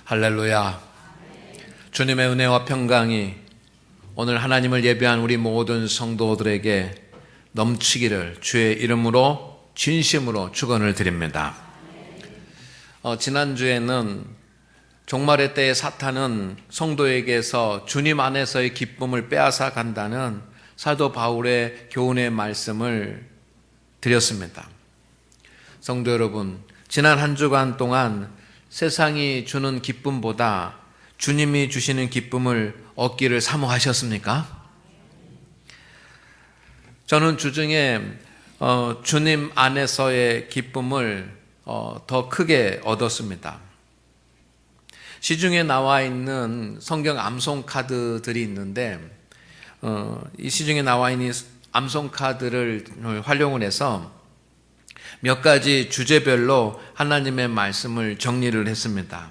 할렐루야. 주님의 은혜와 평강이 오늘 하나님을 예배한 우리 모든 성도들에게 넘치기를 주의 이름으로 진심으로 축원을 드립니다. 지난주에는 종말의 때에 사탄은 성도에게서 주님 안에서의 기쁨을 빼앗아 간다는 사도 바울의 교훈의 말씀을 드렸습니다. 성도 여러분, 지난 한 주간 동안 세상이 주는 기쁨보다 주님이 주시는 기쁨을 얻기를 사모하셨습니까? 저는 주중에 주님 안에서의 기쁨을 더 크게 얻었습니다. 시중에 나와 있는 성경 암송 카드들이 있는데 이 시중에 나와 있는 암송 카드를 활용을 해서 몇 가지 주제별로 하나님의 말씀을 정리를 했습니다.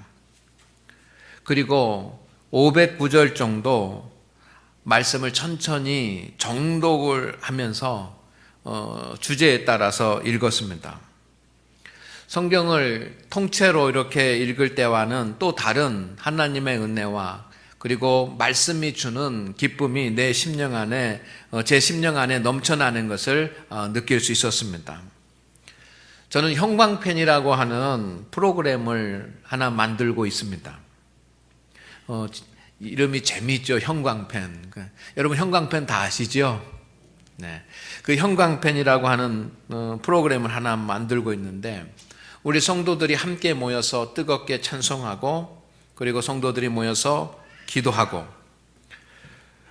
그리고 509절 정도 말씀을 천천히 정독을 하면서 주제에 따라서 읽었습니다. 성경을 통째로 이렇게 읽을 때와는 또 다른 하나님의 은혜와 그리고 말씀이 주는 기쁨이 내 심령 안에, 제 심령 안에 넘쳐나는 것을 느낄 수 있었습니다. 저는 형광펜이라고 하는 프로그램을 하나 만들고 있습니다. 이름이 재미있죠. 형광펜. 여러분 형광펜 다 아시죠? 네. 그 형광펜이라고 하는 프로그램을 하나 만들고 있는데 우리 성도들이 함께 모여서 뜨겁게 찬송하고 그리고 성도들이 모여서 기도하고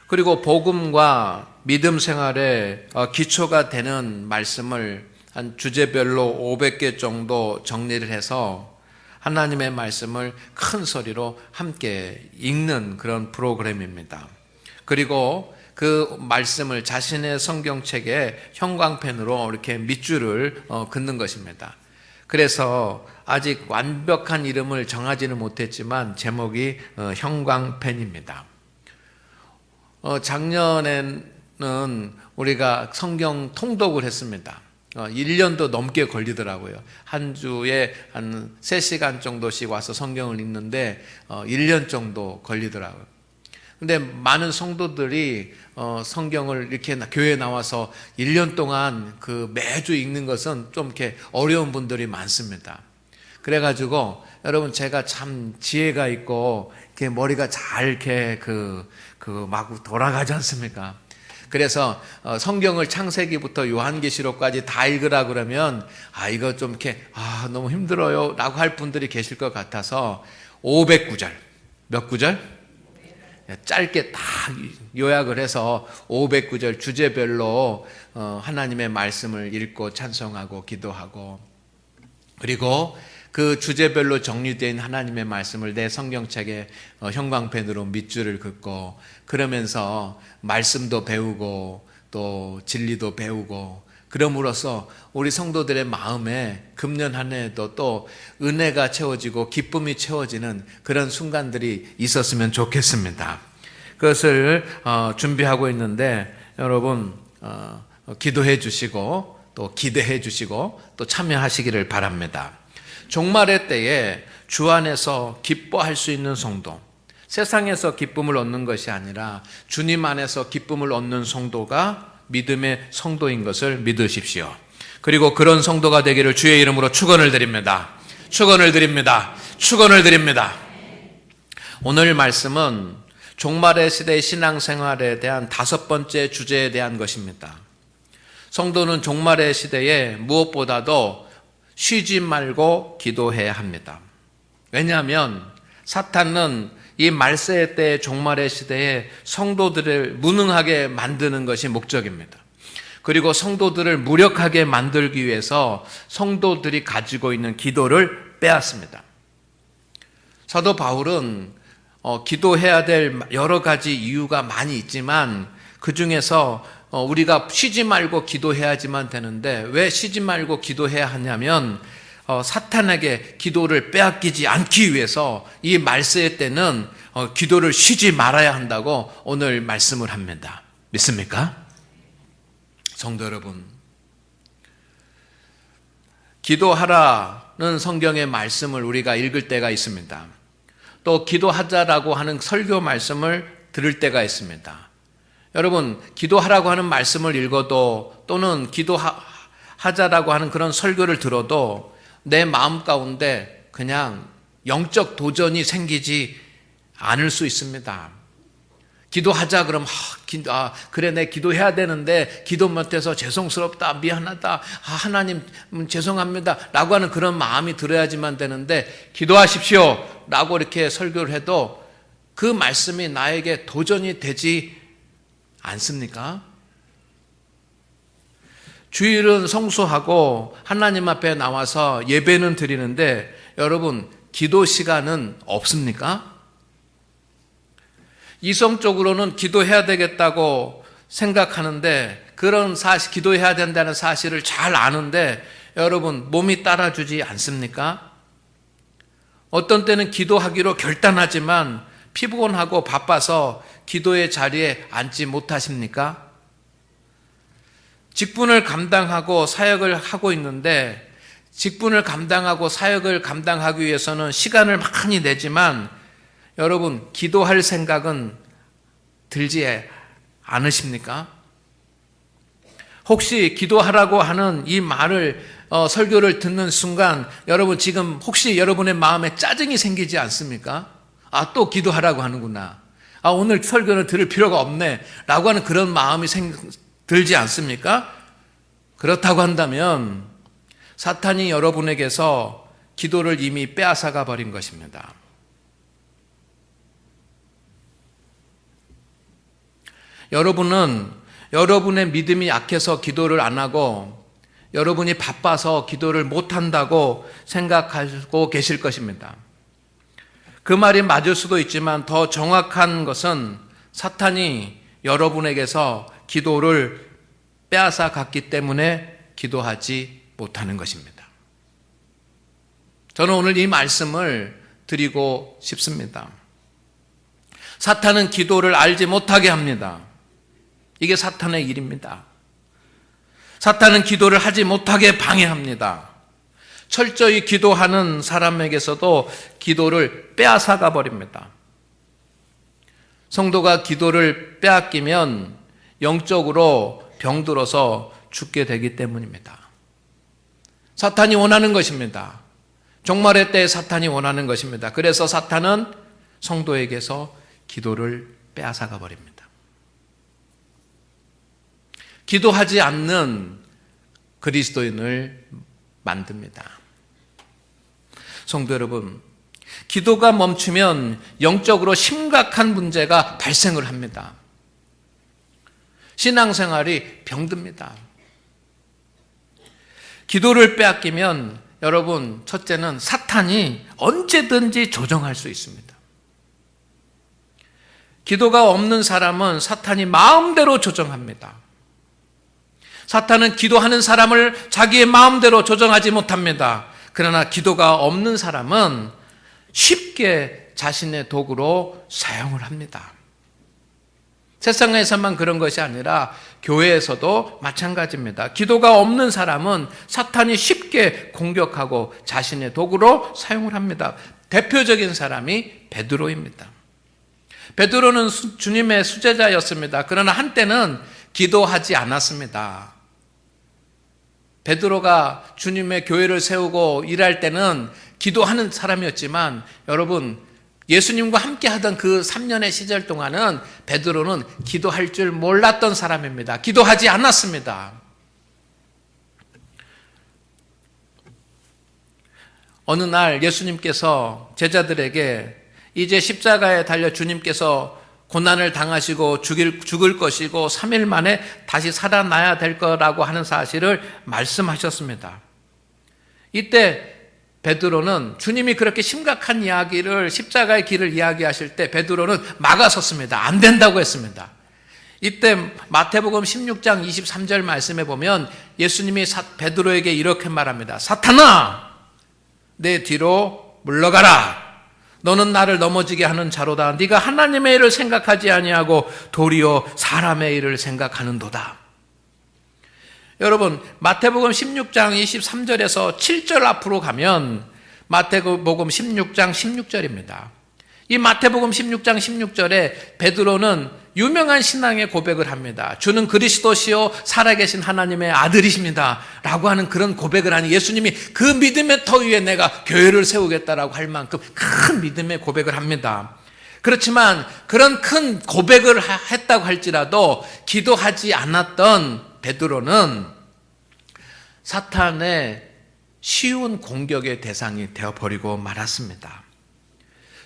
그리고 복음과 믿음 생활에 기초가 되는 말씀을 한 주제별로 500개 정도 정리를 해서 하나님의 말씀을 큰 소리로 함께 읽는 그런 프로그램입니다. 그리고 그 말씀을 자신의 성경책에 형광펜으로 이렇게 밑줄을 긋는 것입니다. 그래서 아직 완벽한 이름을 정하지는 못했지만 제목이 형광펜입니다. 작년에는 우리가 성경 통독을 했습니다. 1년도 넘게 걸리더라고요. 한 주에 한 3시간 정도씩 와서 성경을 읽는데 1년 정도 걸리더라고요. 근데 많은 성도들이 성경을 이렇게 교회에 나와서 1년 동안 그 매주 읽는 것은 좀 이렇게 어려운 분들이 많습니다. 그래가지고 여러분 제가 참 지혜가 있고 이렇게 머리가 잘 이렇게 막 돌아가지 않습니까? 그래서 성경을 창세기부터 요한계시록까지 다 읽으라 그러면 이거 좀 이렇게 너무 힘들어요 라고 할 분들이 계실 것 같아서 509절 몇 구절? 짧게 딱 요약을 해서 509절 주제별로 하나님의 말씀을 읽고 찬송하고 기도하고 그리고 그 주제별로 정리된 하나님의 말씀을 내 성경책에 형광펜으로 밑줄을 긋고 그러면서 말씀도 배우고 또 진리도 배우고 그럼으로써 우리 성도들의 마음에 금년 한 해에도 또 은혜가 채워지고 기쁨이 채워지는 그런 순간들이 있었으면 좋겠습니다. 그것을 준비하고 있는데 여러분 기도해 주시고 또 기대해 주시고 또 참여하시기를 바랍니다. 종말의 때에 주 안에서 기뻐할 수 있는 성도, 세상에서 기쁨을 얻는 것이 아니라 주님 안에서 기쁨을 얻는 성도가 믿음의 성도인 것을 믿으십시오. 그리고 그런 성도가 되기를 주의 이름으로 축원을 드립니다. 축원을 드립니다. 축원을 드립니다. 오늘 말씀은 종말의 시대의 신앙생활에 대한 5번째 주제에 대한 것입니다. 성도는 종말의 시대에 무엇보다도 쉬지 말고 기도해야 합니다. 왜냐하면 사탄은 이 말세의 때 종말의 시대에 성도들을 무능하게 만드는 것이 목적입니다. 그리고 성도들을 무력하게 만들기 위해서 성도들이 가지고 있는 기도를 빼앗습니다. 사도 바울은 기도해야 될 여러 가지 이유가 많이 있지만 그 중에서 우리가 쉬지 말고 기도해야지만 되는데 왜 쉬지 말고 기도해야 하냐면 사탄에게 기도를 빼앗기지 않기 위해서 이 말세의 때는 기도를 쉬지 말아야 한다고 오늘 말씀을 합니다. 믿습니까? 성도 여러분, 기도하라는 성경의 말씀을 우리가 읽을 때가 있습니다. 또 기도하자라고 하는 설교 말씀을 들을 때가 있습니다. 여러분, 기도하라고 하는 말씀을 읽어도 또는 기도하자라고 하는 그런 설교를 들어도 내 마음 가운데 그냥 영적 도전이 생기지 않을 수 있습니다. 기도하자 그러면 그래 내 기도해야 되는데 기도 못해서 죄송스럽다, 미안하다, 하나님 죄송합니다 라고 하는 그런 마음이 들어야지만 되는데, 기도하십시오 라고 이렇게 설교를 해도 그 말씀이 나에게 도전이 되지 않습니까? 주일은 성수하고 하나님 앞에 나와서 예배는 드리는데 여러분, 기도 시간은 없습니까? 이성적으로는 기도해야 되겠다고 생각하는데, 그런 기도해야 된다는 사실을 잘 아는데 여러분, 몸이 따라주지 않습니까? 어떤 때는 기도하기로 결단하지만 피곤하고 바빠서 기도의 자리에 앉지 못하십니까? 직분을 감당하고 사역을 하고 있는데, 직분을 감당하고 사역을 감당하기 위해서는 시간을 많이 내지만 여러분, 기도할 생각은 들지 않으십니까? 혹시 기도하라고 하는 이 말을 설교를 듣는 순간 여러분, 지금 혹시 여러분의 마음에 짜증이 생기지 않습니까? 또 기도하라고 하는구나, 오늘 설교는 들을 필요가 없네 라고 하는 그런 마음이 들지 않습니까? 그렇다고 한다면 사탄이 여러분에게서 기도를 이미 빼앗아가 버린 것입니다. 여러분은 여러분의 믿음이 약해서 기도를 안 하고 여러분이 바빠서 기도를 못한다고 생각하고 계실 것입니다. 그 말이 맞을 수도 있지만 더 정확한 것은 사탄이 여러분에게서 기도를 빼앗아 갔기 때문에 기도하지 못하는 것입니다. 저는 오늘 이 말씀을 드리고 싶습니다. 사탄은 기도를 알지 못하게 합니다. 이게 사탄의 일입니다. 사탄은 기도를 하지 못하게 방해합니다. 철저히 기도하는 사람에게서도 기도를 빼앗아가 버립니다. 성도가 기도를 빼앗기면 영적으로 병들어서 죽게 되기 때문입니다. 사탄이 원하는 것입니다. 종말의 때에 사탄이 원하는 것입니다. 그래서 사탄은 성도에게서 기도를 빼앗아가 버립니다. 기도하지 않는 그리스도인을 만듭니다. 성도 여러분, 기도가 멈추면 영적으로 심각한 문제가 발생을 합니다. 신앙생활이 병듭니다. 기도를 빼앗기면 여러분, 첫째는 사탄이 언제든지 조정할 수 있습니다. 기도가 없는 사람은 사탄이 마음대로 조정합니다. 사탄은 기도하는 사람을 자기의 마음대로 조정하지 못합니다. 그러나 기도가 없는 사람은 쉽게 자신의 도구로 사용을 합니다. 세상에서만 그런 것이 아니라 교회에서도 마찬가지입니다. 기도가 없는 사람은 사탄이 쉽게 공격하고 자신의 도구로 사용을 합니다. 대표적인 사람이 베드로입니다. 베드로는 주님의 수제자였습니다. 그러나 한때는 기도하지 않았습니다. 베드로가 주님의 교회를 세우고 일할 때는 기도하는 사람이었지만 여러분, 예수님과 함께 하던 그 3년의 시절 동안은 베드로는 기도할 줄 몰랐던 사람입니다. 기도하지 않았습니다. 어느 날 예수님께서 제자들에게 이제 십자가에 달려 주님께서 고난을 당하시고 죽을 것이고 3일 만에 다시 살아나야 될 거라고 하는 사실을 말씀하셨습니다. 이때 베드로는 주님이 그렇게 심각한 이야기를, 십자가의 길을 이야기하실 때 베드로는 막아섰습니다. 안 된다고 했습니다. 이때 마태복음 16장 23절 말씀에 보면 예수님이 베드로에게 이렇게 말합니다. 사탄아, 내 뒤로 물러가라. 너는 나를 넘어지게 하는 자로다. 네가 하나님의 일을 생각하지 아니하고 도리어 사람의 일을 생각하는도다. 여러분, 마태복음 16장 23절에서 7절 앞으로 가면 마태복음 16장 16절입니다. 이 마태복음 16장 16절에 베드로는 유명한 신앙의 고백을 합니다. 주는 그리스도시요 살아계신 하나님의 아들이십니다 라고 하는 그런 고백을 하니 예수님이 그 믿음의 터 위에 내가 교회를 세우겠다라고 할 만큼 큰 믿음의 고백을 합니다. 그렇지만 그런 큰 고백을 했다고 할지라도 기도하지 않았던 베드로는 사탄의 쉬운 공격의 대상이 되어버리고 말았습니다.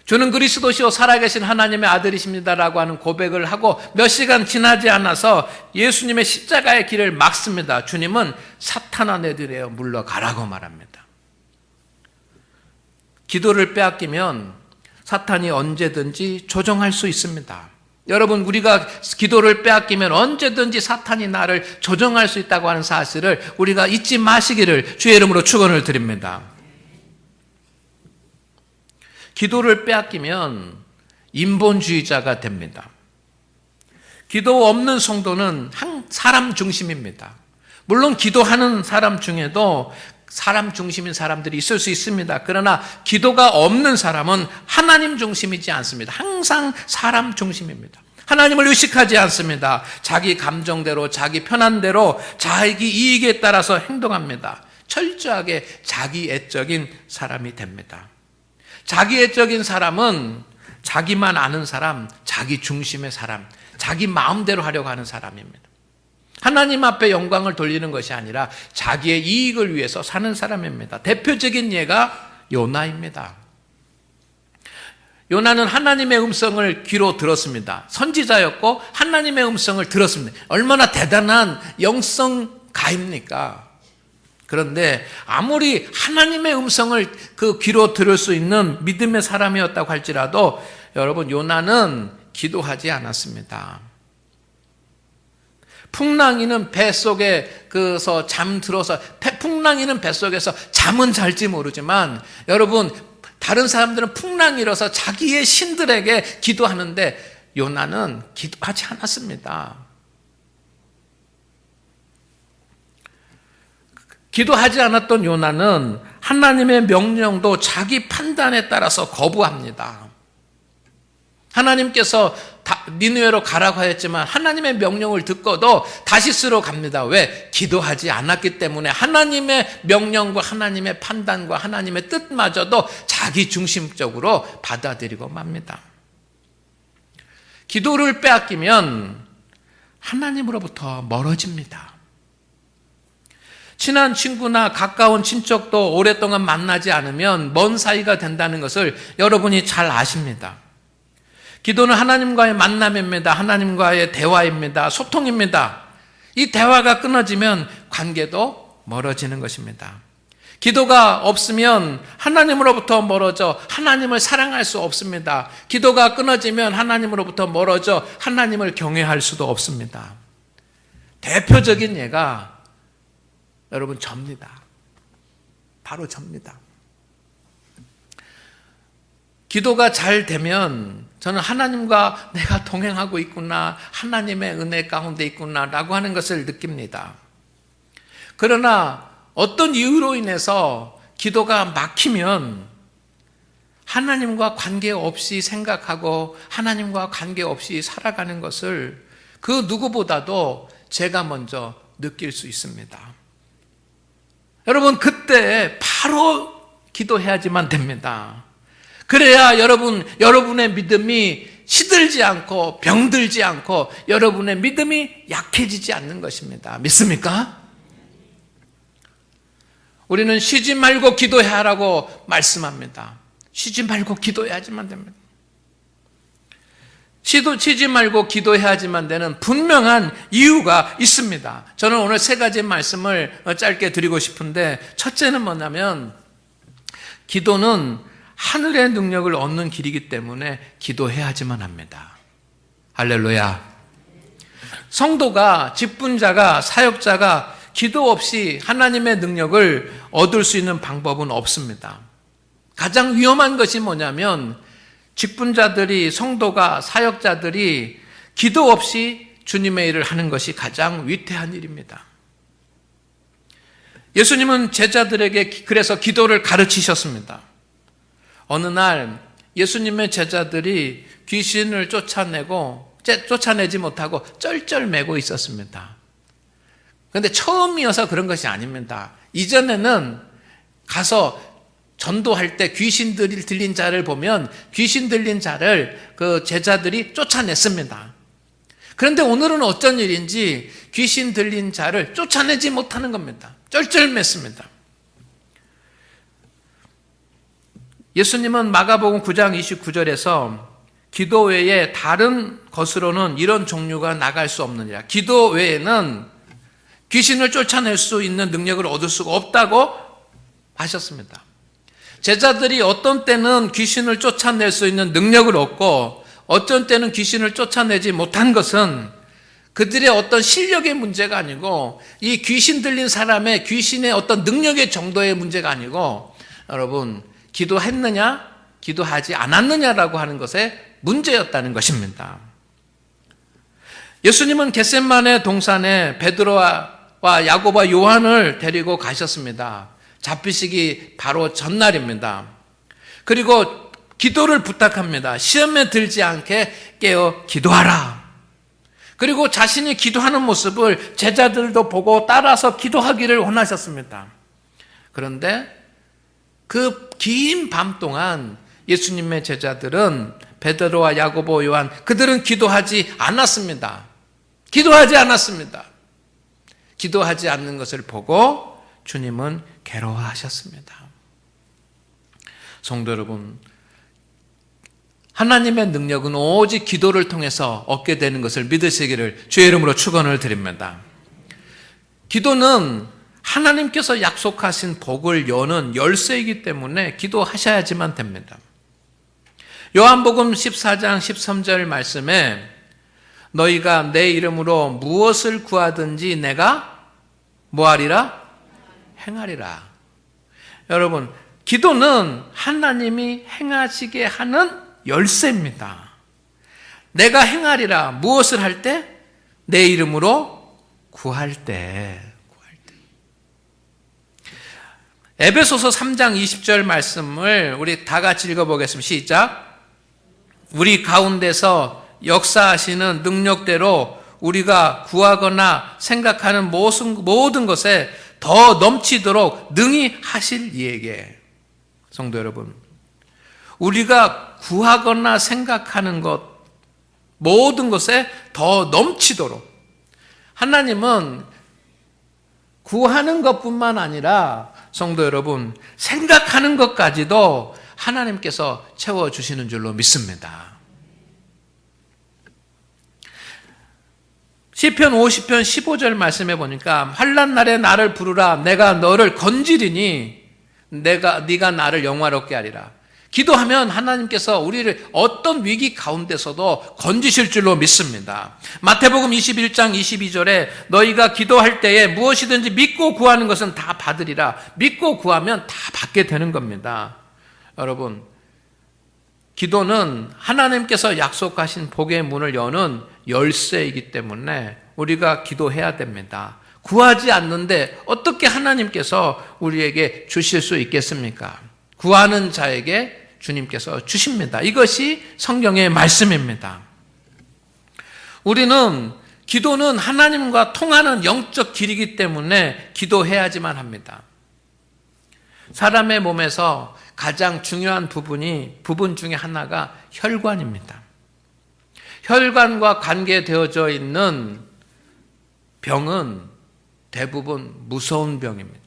주는 그리스도시요 살아계신 하나님의 아들이십니다라고 하는 고백을 하고 몇 시간 지나지 않아서 예수님의 십자가의 길을 막습니다. 주님은 사탄아 내들여 물러가라고 말합니다. 기도를 빼앗기면 사탄이 언제든지 조종할 수 있습니다. 여러분, 우리가 기도를 빼앗기면 언제든지 사탄이 나를 조종할 수 있다고 하는 사실을 우리가 잊지 마시기를 주의 이름으로 축원을 드립니다. 기도를 빼앗기면 인본주의자가 됩니다. 기도 없는 성도는 사람 중심입니다. 물론 기도하는 사람 중에도 사람 중심인 사람들이 있을 수 있습니다. 그러나 기도가 없는 사람은 하나님 중심이지 않습니다. 항상 사람 중심입니다. 하나님을 의식하지 않습니다. 자기 감정대로, 자기 편한대로, 자기 이익에 따라서 행동합니다. 철저하게 자기애적인 사람이 됩니다. 자기애적인 사람은 자기만 아는 사람, 자기 중심의 사람, 자기 마음대로 하려고 하는 사람입니다. 하나님 앞에 영광을 돌리는 것이 아니라 자기의 이익을 위해서 사는 사람입니다. 대표적인 예가 요나입니다. 요나는 하나님의 음성을 귀로 들었습니다. 선지자였고 하나님의 음성을 들었습니다. 얼마나 대단한 영성가입니까? 그런데 아무리 하나님의 음성을 그 귀로 들을 수 있는 믿음의 사람이었다고 할지라도 여러분, 요나는 기도하지 않았습니다. 풍랑이는 뱃속에서 잠들어서 풍랑이는 뱃속에서 잠은 잘지 모르지만 여러분, 다른 사람들은 풍랑이 일어서 자기의 신들에게 기도하는데 요나는 기도하지 않았습니다. 기도하지 않았던 요나는 하나님의 명령도 자기 판단에 따라서 거부합니다. 하나님께서 니느웨로 가라고 하였지만 하나님의 명령을 듣고도 다시스로 갑니다. 왜? 기도하지 않았기 때문에 하나님의 명령과 하나님의 판단과 하나님의 뜻마저도 자기 중심적으로 받아들이고 맙니다. 기도를 빼앗기면 하나님으로부터 멀어집니다. 친한 친구나 가까운 친척도 오랫동안 만나지 않으면 먼 사이가 된다는 것을 여러분이 잘 아십니다. 기도는 하나님과의 만남입니다. 하나님과의 대화입니다. 소통입니다. 이 대화가 끊어지면 관계도 멀어지는 것입니다. 기도가 없으면 하나님으로부터 멀어져 하나님을 사랑할 수 없습니다. 기도가 끊어지면 하나님으로부터 멀어져 하나님을 경외할 수도 없습니다. 대표적인 예가 여러분 접니다. 바로 접니다. 기도가 잘 되면 저는 하나님과 내가 동행하고 있구나, 하나님의 은혜 가운데 있구나라고 하는 것을 느낍니다. 그러나 어떤 이유로 인해서 기도가 막히면 하나님과 관계없이 생각하고 하나님과 관계없이 살아가는 것을 그 누구보다도 제가 먼저 느낄 수 있습니다. 여러분, 그때 바로 기도해야지만 됩니다. 그래야 여러분의 믿음이 시들지 않고 병들지 않고 여러분의 믿음이 약해지지 않는 것입니다. 믿습니까? 우리는 쉬지 말고 기도하라고 말씀합니다. 쉬지 말고 기도해야지만 됩니다. 쉬지 말고 기도해야지만 되는 분명한 이유가 있습니다. 저는 오늘 세 가지 말씀을 짧게 드리고 싶은데, 첫째는 뭐냐면 기도는 하늘의 능력을 얻는 길이기 때문에 기도해야지만 합니다. 할렐루야. 성도가, 직분자가, 사역자가 기도 없이 하나님의 능력을 얻을 수 있는 방법은 없습니다. 가장 위험한 것이 뭐냐면 직분자들이, 성도가, 사역자들이 기도 없이 주님의 일을 하는 것이 가장 위태한 일입니다. 예수님은 제자들에게 그래서 기도를 가르치셨습니다. 어느 날 예수님의 제자들이 귀신을 쫓아내지 못하고 쩔쩔매고 있었습니다. 그런데 처음이어서 그런 것이 아닙니다. 이전에는 가서 전도할 때 귀신 들린 자를 보면 귀신 들린 자를 그 제자들이 쫓아냈습니다. 그런데 오늘은 어쩐 일인지 귀신 들린 자를 쫓아내지 못하는 겁니다. 쩔쩔맸습니다. 예수님은 마가복음 9장 29절에서 기도 외에 다른 것으로는 이런 종류가 나갈 수 없느니라. 기도 외에는 귀신을 쫓아낼 수 있는 능력을 얻을 수가 없다고 하셨습니다. 제자들이 어떤 때는 귀신을 쫓아낼 수 있는 능력을 얻고 어떤 때는 귀신을 쫓아내지 못한 것은 그들의 어떤 실력의 문제가 아니고 이 귀신 들린 사람의 귀신의 어떤 능력의 정도의 문제가 아니고 여러분 기도했느냐 기도하지 않았느냐라고 하는 것의 문제였다는 것입니다. 예수님은 겟세마네 동산에 베드로와 야고보와 요한을 데리고 가셨습니다. 잡히시기 바로 전날입니다. 그리고 기도를 부탁합니다. 시험에 들지 않게 깨어 기도하라. 그리고 자신이 기도하는 모습을 제자들도 보고 따라서 기도하기를 원하셨습니다. 그런데 그 긴 밤 동안 예수님의 제자들은 베드로와 야고보, 요한 그들은 기도하지 않았습니다. 기도하지 않는 것을 보고 주님은 괴로워하셨습니다. 성도 여러분, 하나님의 능력은 오직 기도를 통해서 얻게 되는 것을 믿으시기를 주의 이름으로 축원을 드립니다. 기도는 하나님께서 약속하신 복을 여는 열쇠이기 때문에 기도하셔야지만 됩니다. 요한복음 14장 13절 말씀에 너희가 내 이름으로 무엇을 구하든지 내가 뭐하리라? 행하리라. 여러분, 기도는 하나님이 행하시게 하는 열쇠입니다. 내가 행하리라. 무엇을 할 때? 내 이름으로 구할 때. 에베소서 3장 20절 말씀을 우리 다 같이 읽어보겠습니다. 시작. 우리 가운데서 역사하시는 능력대로 우리가 구하거나 생각하는 모든 것에 더 넘치도록 능히 하실 이에게. 성도 여러분, 우리가 구하거나 생각하는 것 모든 것에 더 넘치도록 하나님은 구하는 것뿐만 아니라 성도 여러분 생각하는 것까지도 하나님께서 채워주시는 줄로 믿습니다. 시편 50편 15절 말씀해 보니까 환난 날에 나를 부르라 내가 너를 건지리니 네가 나를 영화롭게 하리라. 기도하면 하나님께서 우리를 어떤 위기 가운데서도 건지실 줄로 믿습니다. 마태복음 21장 22절에 너희가 기도할 때에 무엇이든지 믿고 구하는 것은 다 받으리라. 믿고 구하면 다 받게 되는 겁니다. 여러분, 기도는 하나님께서 약속하신 복의 문을 여는 열쇠이기 때문에 우리가 기도해야 됩니다. 구하지 않는데 어떻게 하나님께서 우리에게 주실 수 있겠습니까? 구하는 자에게 주님께서 주십니다. 이것이 성경의 말씀입니다. 우리는 기도는 하나님과 통하는 영적 길이기 때문에 기도해야지만 합니다. 사람의 몸에서 가장 중요한 부분 중에 하나가 혈관입니다. 혈관과 관계되어져 있는 병은 대부분 무서운 병입니다.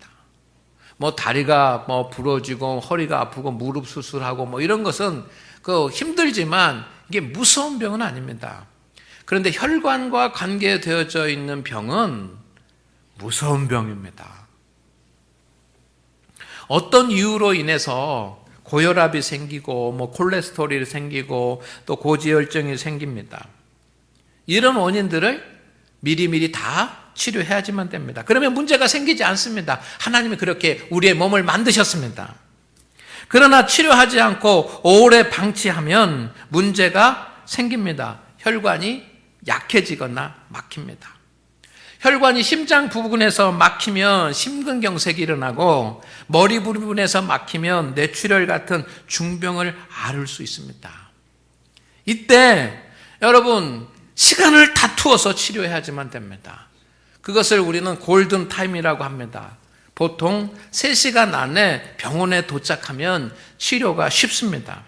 다리가 부러지고 허리가 아프고 무릎 수술하고 이런 것은 힘들지만 이게 무서운 병은 아닙니다. 그런데 혈관과 관계되어져 있는 병은 무서운 병입니다. 어떤 이유로 인해서 고혈압이 생기고 콜레스테롤이 생기고 또 고지혈증이 생깁니다. 이런 원인들을 미리미리 다 치료해야지만 됩니다. 그러면 문제가 생기지 않습니다. 하나님이 그렇게 우리의 몸을 만드셨습니다. 그러나 치료하지 않고 오래 방치하면 문제가 생깁니다. 혈관이 약해지거나 막힙니다. 혈관이 심장 부분에서 막히면 심근경색이 일어나고 머리 부분에서 막히면 뇌출혈 같은 중병을 앓을 수 있습니다. 이때 여러분 시간을 다투어서 치료해야지만 됩니다. 그것을 우리는 골든 타임이라고 합니다. 보통 3시간 안에 병원에 도착하면 치료가 쉽습니다.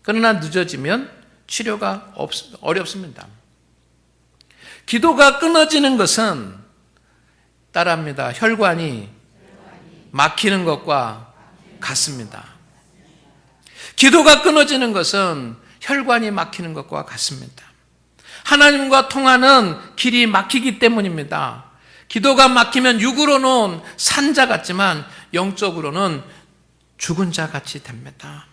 그러나 늦어지면 치료가 어렵습니다. 기도가 끊어지는 것은 따라합니다. 혈관이 막히는 것과 같습니다. 기도가 끊어지는 것은 혈관이 막히는 것과 같습니다. 하나님과 통하는 길이 막히기 때문입니다. 기도가 막히면 육으로는 산자 같지만 영적으로는 죽은 자 같이 됩니다.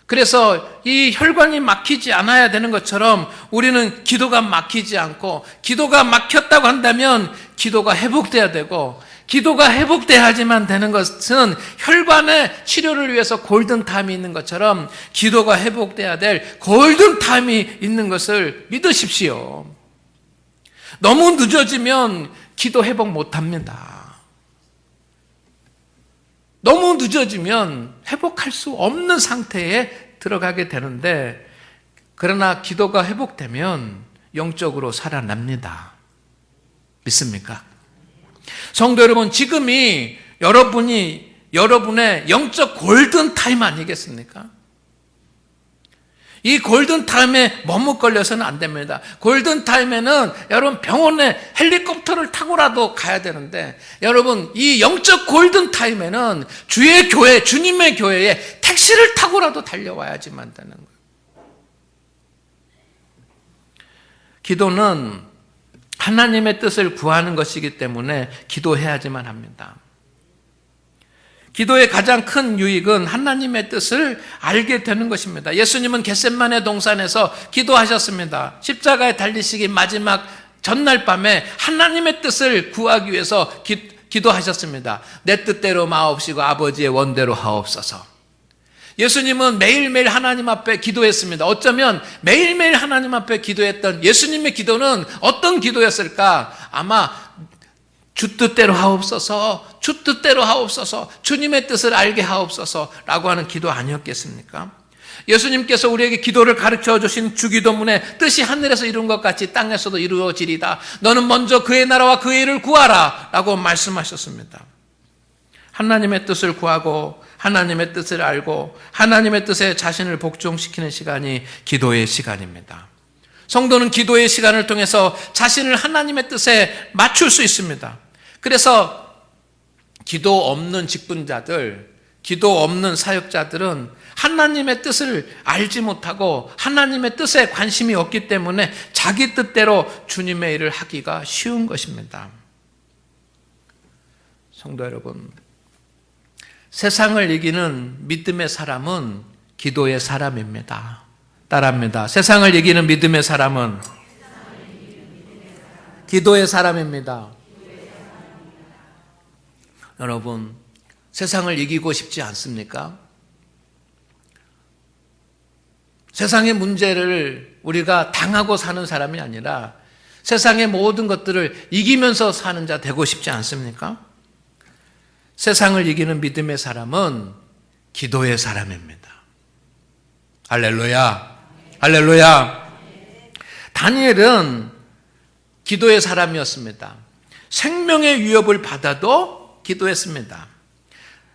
그래서 이 혈관이 막히지 않아야 되는 것처럼 우리는 기도가 막히지 않고, 기도가 막혔다고 한다면 기도가 회복돼야 되고, 기도가 회복돼야지만 되는 것은 혈관의 치료를 위해서 골든타임이 있는 것처럼 기도가 회복돼야 될 골든타임이 있는 것을 믿으십시오. 너무 늦어지면 기도 회복 못합니다. 너무 늦어지면 회복할 수 없는 상태에 들어가게 되는데, 그러나 기도가 회복되면 영적으로 살아납니다. 믿습니까? 성도 여러분, 지금이 여러분의 영적 골든타임 아니겠습니까? 이 골든타임에 머뭇거려서는 안 됩니다. 골든타임에는 여러분 병원에 헬리콥터를 타고라도 가야 되는데, 여러분 이 영적 골든타임에는 주의 교회, 주님의 교회에 택시를 타고라도 달려와야지만 되는 거예요. 기도는 하나님의 뜻을 구하는 것이기 때문에 기도해야지만 합니다. 기도의 가장 큰 유익은 하나님의 뜻을 알게 되는 것입니다. 예수님은 겟세마네 동산에서 기도하셨습니다. 십자가에 달리시기 마지막 전날 밤에 하나님의 뜻을 구하기 위해서 기도하셨습니다. 내 뜻대로 마옵시고 아버지의 원대로 하옵소서. 예수님은 매일매일 하나님 앞에 기도했습니다. 어쩌면 매일매일 하나님 앞에 기도했던 예수님의 기도는 어떤 기도였을까? 아마 주 뜻대로 하옵소서, 주 뜻대로 하옵소서, 주님의 뜻을 알게 하옵소서라고 하는 기도 아니었겠습니까? 예수님께서 우리에게 기도를 가르쳐 주신 주기도문에 뜻이 하늘에서 이룬 것 같이 땅에서도 이루어지리다. 너는 먼저 그의 나라와 그의 일을 구하라 라고 말씀하셨습니다. 하나님의 뜻을 구하고 하나님의 뜻을 알고 하나님의 뜻에 자신을 복종시키는 시간이 기도의 시간입니다. 성도는 기도의 시간을 통해서 자신을 하나님의 뜻에 맞출 수 있습니다. 그래서 기도 없는 직분자들, 기도 없는 사역자들은 하나님의 뜻을 알지 못하고 하나님의 뜻에 관심이 없기 때문에 자기 뜻대로 주님의 일을 하기가 쉬운 것입니다. 성도 여러분, 세상을 이기는 믿음의 사람은 기도의 사람입니다. 따라합니다. 세상을 이기는 믿음의 사람은 기도의 사람입니다. 여러분, 세상을 이기고 싶지 않습니까? 세상의 문제를 우리가 당하고 사는 사람이 아니라 세상의 모든 것들을 이기면서 사는 자 되고 싶지 않습니까? 세상을 이기는 믿음의 사람은 기도의 사람입니다. 할렐루야. 할렐루야. 다니엘은 기도의 사람이었습니다. 생명의 위협을 받아도 기도했습니다.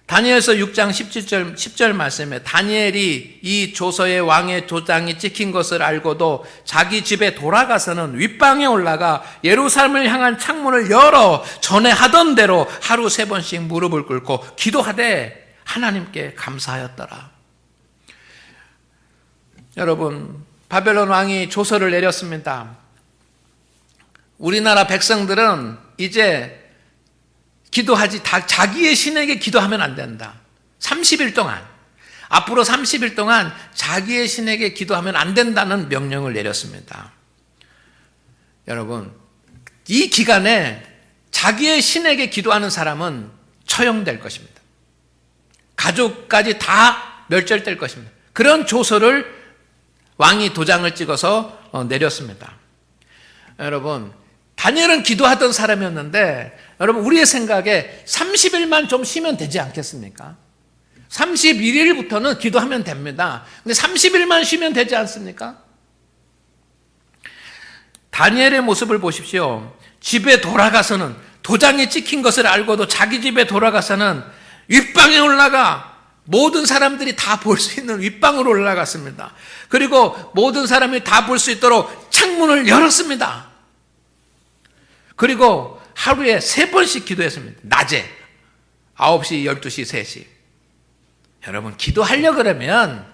다니엘서 6장 10절 말씀에 다니엘이 이 조서에 왕의 도장이 찍힌 것을 알고도 자기 집에 돌아가서는 윗방에 올라가 예루살렘을 향한 창문을 열어 전에 하던 대로 하루 3번씩 무릎을 꿇고 기도하되 하나님께 감사하였더라. 여러분, 바벨론 왕이 조서를 내렸습니다. 우리나라 백성들은 이제 기도하지, 자기의 신에게 기도하면 안 된다. 30일 동안, 앞으로 30일 동안 자기의 신에게 기도하면 안 된다는 명령을 내렸습니다. 여러분, 이 기간에 자기의 신에게 기도하는 사람은 처형될 것입니다. 가족까지 다 멸절될 것입니다. 그런 조서를 왕이 도장을 찍어서 내렸습니다. 여러분, 다니엘은 기도하던 사람이었는데 여러분 우리의 생각에 30일만 좀 쉬면 되지 않겠습니까? 31일부터는 기도하면 됩니다. 근데 30일만 쉬면 되지 않습니까? 다니엘의 모습을 보십시오. 집에 돌아가서는 도장이 찍힌 것을 알고도 자기 집에 돌아가서는 윗방에 올라가 모든 사람들이 다 볼 수 있는 윗방으로 올라갔습니다. 그리고 모든 사람이 다 볼 수 있도록 창문을 열었습니다. 그리고 하루에 3번씩 기도했습니다. 낮에 9시, 12시, 3시. 여러분 기도하려고 그러면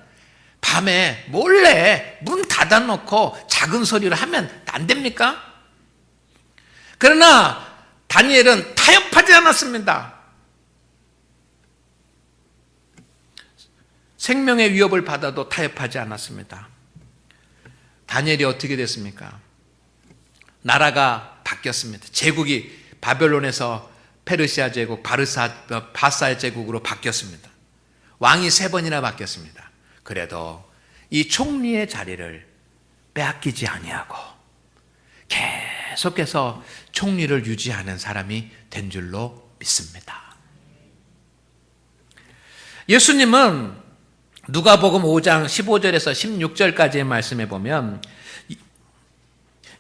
밤에 몰래 문 닫아놓고 작은 소리로 하면 안 됩니까? 그러나 다니엘은 타협하지 않았습니다. 생명의 위협을 받아도 타협하지 않았습니다. 다니엘이 어떻게 됐습니까? 나라가 바뀌었습니다. 제국이 바벨론에서 페르시아 제국, 바사의 제국으로 바뀌었습니다. 왕이 3번이나 바뀌었습니다. 그래도 이 총리의 자리를 빼앗기지 아니하고 계속해서 총리를 유지하는 사람이 된 줄로 믿습니다. 예수님은 누가복음 5장 15절에서 16절까지의 말씀에 보면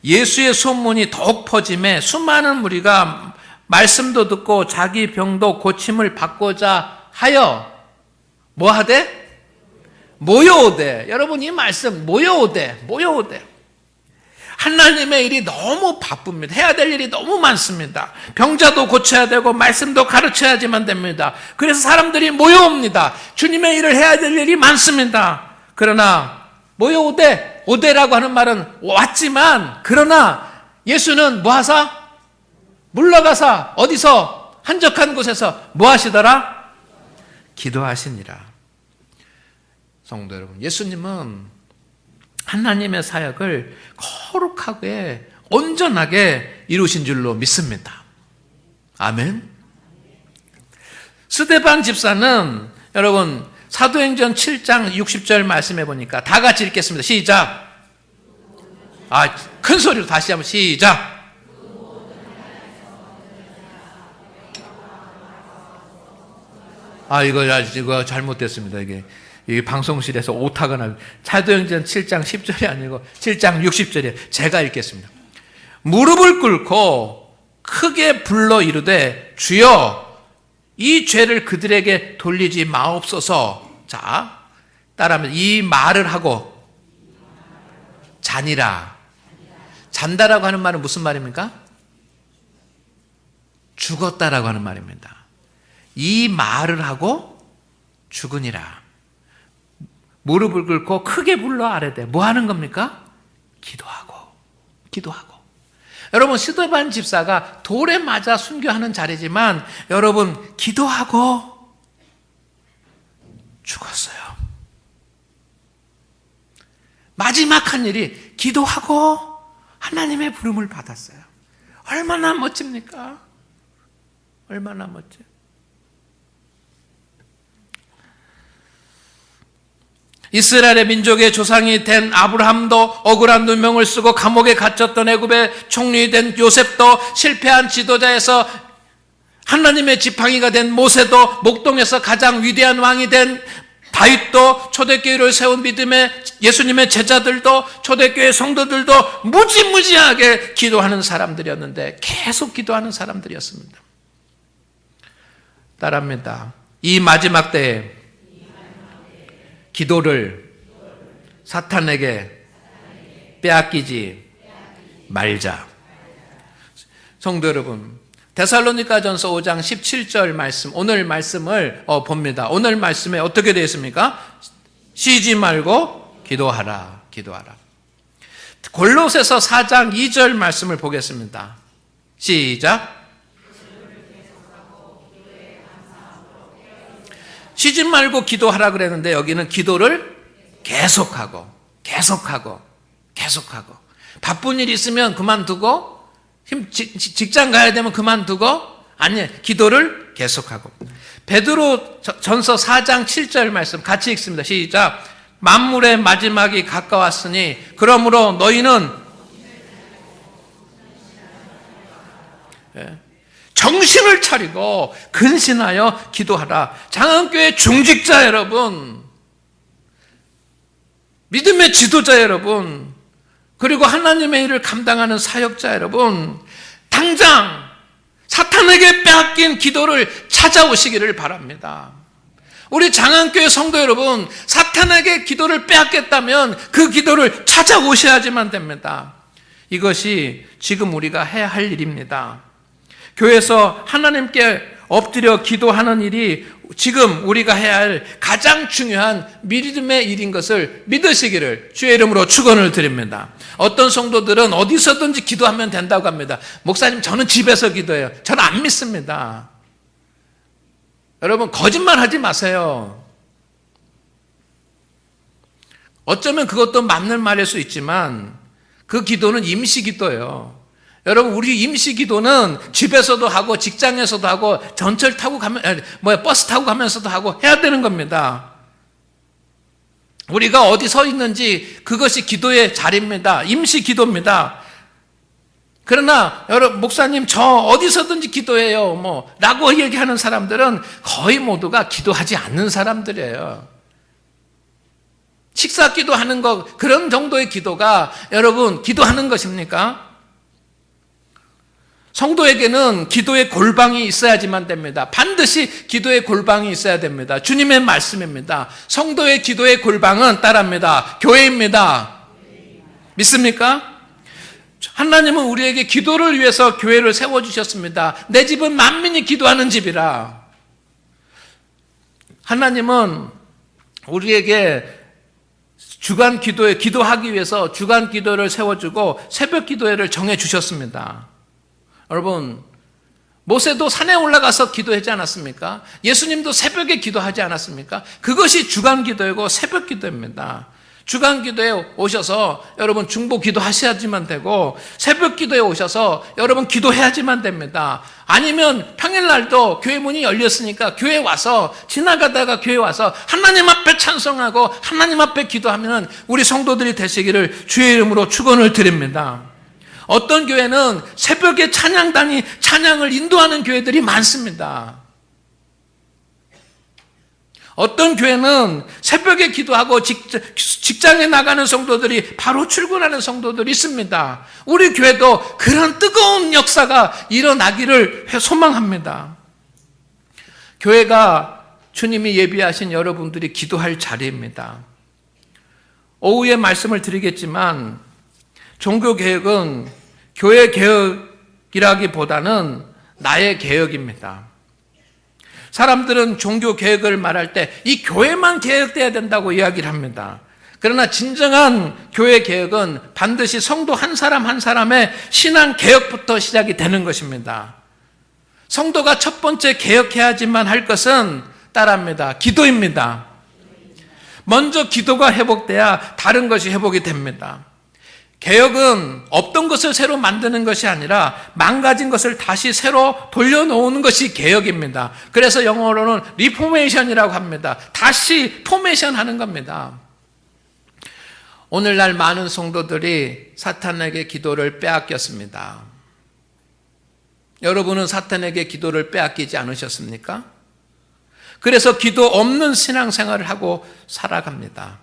예수의 소문이 더욱 퍼짐에 수많은 무리가 말씀도 듣고 자기 병도 고침을 받고자 하여 뭐 하되? 모여오되. 여러분 이 말씀 모여오되. 하나님의 일이 너무 바쁩니다. 해야 될 일이 너무 많습니다. 병자도 고쳐야 되고 말씀도 가르쳐야지만 됩니다. 그래서 사람들이 모여옵니다. 주님의 일을 해야 될 일이 많습니다. 그러나 모여오되, 오되라고 하는 말은 왔지만 그러나 예수는 뭐 하사? 물러가사 어디서? 한적한 곳에서 뭐 하시더라? 기도하시니라. 성도 여러분, 예수님은 하나님의 사역을 거룩하게 온전하게 이루신 줄로 믿습니다. 아멘. 스데반 집사는 여러분 사도행전 7장 60절 말씀해 보니까 다 같이 읽겠습니다. 시작. 큰 소리로 다시 한번 시작. 이거 잘못됐습니다. 이 방송실에서 오타가 사도행전 7장 10절이 아니고 7장 60절이에요. 제가 읽겠습니다. 무릎을 꿇고 크게 불러 이르되 주여 이 죄를 그들에게 돌리지 마옵소서. 자, 따라하면 이 말을 하고 자니라. 잔다라고 하는 말은 무슨 말입니까? 죽었다라고 하는 말입니다. 이 말을 하고 죽으니라. 무릎을 꿇고 크게 불러 아뢰되 뭐 하는 겁니까? 기도하고. 여러분 스데반 집사가 돌에 맞아 순교하는 자리지만 여러분 기도하고 죽었어요. 마지막 한 일이 기도하고 하나님의 부름을 받았어요. 얼마나 멋집니까? 얼마나 멋져요. 이스라엘의 민족의 조상이 된 아브라함도 억울한 누명을 쓰고 감옥에 갇혔던 애굽의 총리 된 요셉도 실패한 지도자에서 하나님의 지팡이가 된 모세도 목동에서 가장 위대한 왕이 된 다윗도 초대교회를 세운 믿음의 예수님의 제자들도 초대교회 성도들도 무지무지하게 기도하는 사람들이었는데 계속 기도하는 사람들이었습니다. 따라합니다. 이 마지막 때에 기도를 사탄에게 빼앗기지 말자. 성도 여러분, 데살로니가전서 5장 17절 말씀, 오늘 말씀을 봅니다. 오늘 말씀에 어떻게 되어 있습니까? 쉬지 말고 기도하라. 골로새서 4장 2절 말씀을 보겠습니다. 시작. 쉬지 말고 기도하라 그랬는데 여기는 기도를 계속하고. 바쁜 일 있으면 그만두고 직장 가야 되면 그만두고 아니 기도를 계속하고. 베드로 전서 4장 7절 말씀 같이 읽습니다. 시작. 만물의 마지막이 가까웠으니 그러므로 너희는 정신을 차리고 근신하여 기도하라. 장안교회 중직자 여러분, 믿음의 지도자 여러분, 그리고 하나님의 일을 감당하는 사역자 여러분, 당장 사탄에게 빼앗긴 기도를 찾아오시기를 바랍니다. 우리 장안교회 성도 여러분, 사탄에게 기도를 빼앗겼다면 그 기도를 찾아오셔야지만 됩니다. 이것이 지금 우리가 해야 할 일입니다. 교회에서 하나님께 엎드려 기도하는 일이 지금 우리가 해야 할 가장 중요한 믿음의 일인 것을 믿으시기를 주의 이름으로 축원을 드립니다. 어떤 성도들은 어디서든지 기도하면 된다고 합니다. 목사님, 저는 집에서 기도해요. 저는 안 믿습니다. 여러분, 거짓말 하지 마세요. 어쩌면 그것도 맞는 말일 수 있지만 그 기도는 임시 기도예요. 여러분, 우리 임시 기도는 집에서도 하고 직장에서도 하고 전철 타고 가면 버스 타고 가면서도 하고 해야 되는 겁니다. 우리가 어디 서 있는지 그것이 기도의 자리입니다. 임시 기도입니다. 그러나 여러분, 목사님 저 어디서든지 기도해요 라고 얘기하는 사람들은 거의 모두가 기도하지 않는 사람들이에요. 식사 기도하는 거, 그런 정도의 기도가 여러분 기도하는 것입니까? 성도에게는 기도의 골방이 있어야지만 됩니다. 반드시 기도의 골방이 있어야 됩니다. 주님의 말씀입니다. 성도의 기도의 골방은 따라합니다. 교회입니다. 믿습니까? 하나님은 우리에게 기도를 위해서 교회를 세워주셨습니다. 내 집은 만민이 기도하는 집이라. 하나님은 우리에게 주간 기도에 기도하기 위해서 주간 기도를 세워주고 새벽 기도회를 정해주셨습니다. 여러분, 모세도 산에 올라가서 기도하지 않았습니까? 예수님도 새벽에 기도하지 않았습니까? 그것이 주간 기도이고 새벽 기도입니다. 주간 기도에 오셔서 여러분 중보 기도하셔야지만 되고 새벽 기도에 오셔서 여러분 기도해야지만 됩니다. 아니면 평일날도 교회 문이 열렸으니까 교회 와서 지나가다가 교회 와서 하나님 앞에 찬송하고 하나님 앞에 기도하면 우리 성도들이 되시기를 주의 이름으로 축원을 드립니다. 어떤 교회는 새벽에 찬양단이 찬양을 인도하는 교회들이 많습니다. 어떤 교회는 새벽에 기도하고 직장에 나가는 성도들이 바로 출근하는 성도들이 있습니다. 우리 교회도 그런 뜨거운 역사가 일어나기를 소망합니다. 교회가 주님이 예비하신 여러분들이 기도할 자리입니다. 오후에 말씀을 드리겠지만 종교개혁은 교회 개혁이라기보다는 나의 개혁입니다. 사람들은 종교 개혁을 말할 때 이 교회만 개혁돼야 된다고 이야기를 합니다. 그러나 진정한 교회 개혁은 반드시 성도 한 사람 한 사람의 신앙 개혁부터 시작이 되는 것입니다. 성도가 첫 번째 개혁해야지만 할 것은 따라합니다. 기도입니다. 먼저 기도가 회복돼야 다른 것이 회복이 됩니다. 개혁은 없던 것을 새로 만드는 것이 아니라 망가진 것을 다시 새로 돌려놓는 것이 개혁입니다. 그래서 영어로는 리포메이션이라고 합니다. 다시 포메이션 하는 겁니다. 오늘날 많은 성도들이 사탄에게 기도를 빼앗겼습니다. 여러분은 사탄에게 기도를 빼앗기지 않으셨습니까? 그래서 기도 없는 신앙생활을 하고 살아갑니다.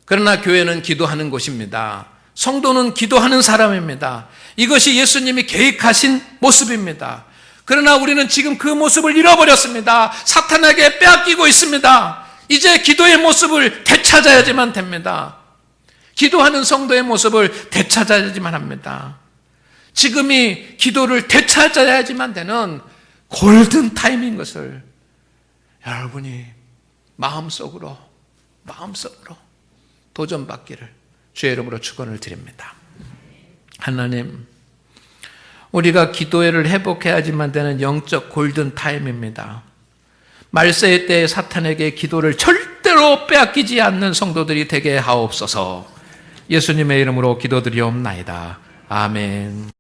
그러나 교회는 기도하는 곳입니다. 성도는 기도하는 사람입니다. 이것이 예수님이 계획하신 모습입니다. 그러나 우리는 지금 그 모습을 잃어버렸습니다. 사탄에게 빼앗기고 있습니다. 이제 기도의 모습을 되찾아야지만 됩니다. 기도하는 성도의 모습을 되찾아야지만 합니다. 지금이 기도를 되찾아야지만 되는 골든 타임인 것을 여러분이 마음속으로 도전받기를 주의 이름으로 축원을 드립니다. 하나님, 우리가 기도회를 회복해야지만 되는 영적 골든 타임입니다. 말세의 때에 사탄에게 기도를 절대로 빼앗기지 않는 성도들이 되게 하옵소서. 예수님의 이름으로 기도드리옵나이다. 아멘.